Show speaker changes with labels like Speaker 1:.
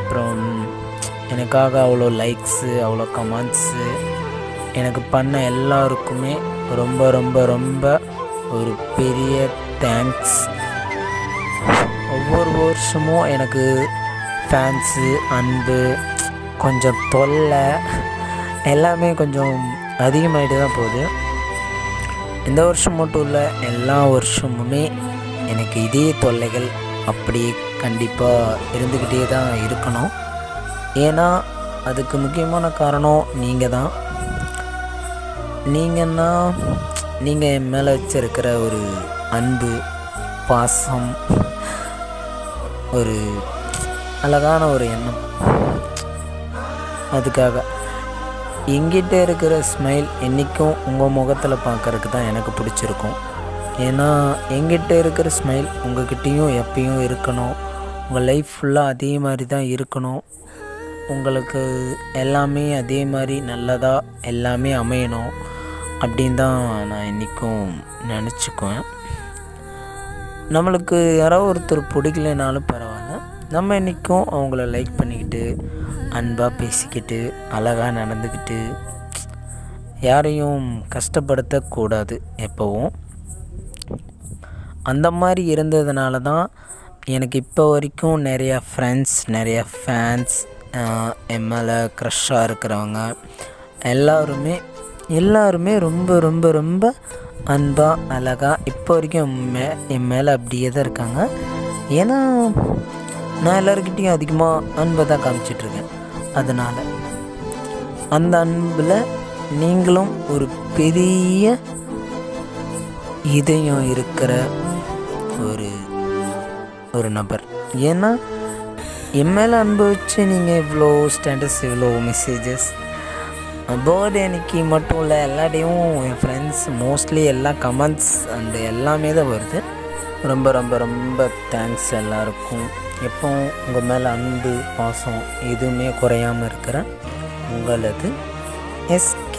Speaker 1: அப்புறம் எனக்காக அவ்வளோ லைக்ஸு, அவ்வளோ கமெண்ட்ஸு எனக்கு பண்ண எல்லாருக்குமே ரொம்ப ரொம்ப ரொம்ப ஒரு பெரிய தேங்க்ஸ். ஒவ்வொரு வருஷமும் எனக்கு ஃபேன்ஸு, அன்பு, கொஞ்சம் தொல்லை எல்லாமே கொஞ்சம் அதிகமாகிட்டு தான் போகுது. இந்த வருஷம் மட்டும் இல்லை, எல்லா வருஷமுமே எனக்கு இதே தொல்லைகள் அப்படியே கண்டிப்பாக இருந்துக்கிட்டே தான் இருக்கணும். ஏன்னா அதுக்கு முக்கியமான காரணம் நீங்கள் தான். நீங்கள் என் மேலே வச்சிருக்கிற ஒரு அன்பு, பாசம், ஒரு அழகான ஒரு எண்ணம். அதுக்காக எங்கிட்ட இருக்கிற ஸ்மைல் என்றைக்கும் உங்கள் முகத்தில் பார்க்குறதுக்கு தான் எனக்கு பிடிச்சிருக்கும். ஏன்னா எங்கிட்ட இருக்கிற ஸ்மைல் உங்கள்கிட்டையும் எப்பயும் இருக்கணும். உங்கள் லைஃப் ஃபுல்லாக அதே மாதிரி தான் இருக்கணும். உங்களுக்கு எல்லாமே அதே மாதிரி நல்லதாக எல்லாமே அமையணும் அப்படின்னு தான் நான் என்றைக்கும் நினச்சிக்குவேன். நம்மளுக்கு யாராவது ஒருத்தர் பிடிக்கலைனாலும் பரவாயில்ல, நம்ம என்றைக்கும் அவங்கள லைக் பண்ணிக்கிட்டு அன்பாக பேசிக்கிட்டு அழகாக நடந்துக்கிட்டு யாரையும் கஷ்டப்படுத்தக்கூடாது எப்போவும். அந்த மாதிரி இருந்ததுனால தான் எனக்கு இப்போ வரைக்கும் நிறையா ஃப்ரெண்ட்ஸ், நிறையா ஃபேன்ஸ், என் மேலே க்ரஷ்ஷாக இருக்கிறவங்க எல்லாருமே ரொம்ப ரொம்ப ரொம்ப அன்பாக அழகாக இப்போ வரைக்கும் என் மேலே அப்படியே தான் இருக்காங்க. ஏன்னா நான் எல்லாருக்கிட்டேயும் அதிகமாக அன்பை தான் காமிச்சிட்ருக்கேன். அதனால் அந்த அன்பில் நீங்களும் ஒரு பெரிய இதயம் இருக்கிற ஒரு நபர். ஏன்னா என் மேலே அன்பு வச்சு நீங்கள் இவ்வளோ ஸ்டேட்டஸ், இவ்வளோ மெசேஜஸ், பர்த்டே அன்னைக்கு மட்டும் இல்லை, எல்லாத்தையும் என் ஃப்ரெண்ட்ஸ் மோஸ்ட்லி எல்லா கமெண்ட்ஸ் அண்டு எல்லாமே தான் வருது. ரொம்ப ரொம்ப ரொம்ப தேங்க்ஸ் எல்லாருக்கும். எப்போவும் உங்கள் மேலே அன்பு, பாசம் எதுவுமே குறையாமல் இருக்கிற உங்களது SK.